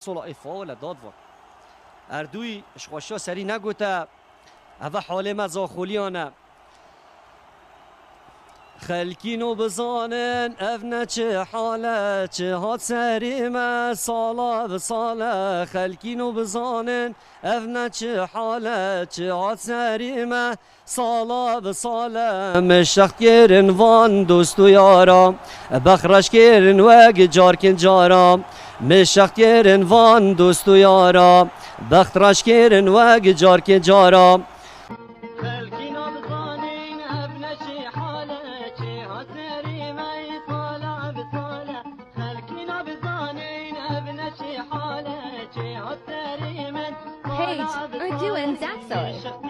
صلا ایفا ولا داد و اردوی شخوشا سری نگوته اوه حال مزاخولیانه خلکینو بزانن افنه چه حاله چه هات سریمه سالا به ساله خلکینو بزانن افنه چه حاله چه هات سریمه سالا به ساله مشخت گرن وان دوست و یارم بخرش گرن وگ جارکن جارم مشخت گرن وان دوست و یارم بخرش گرن وگ جارکن جارم Paige, Urdu and Zaxo.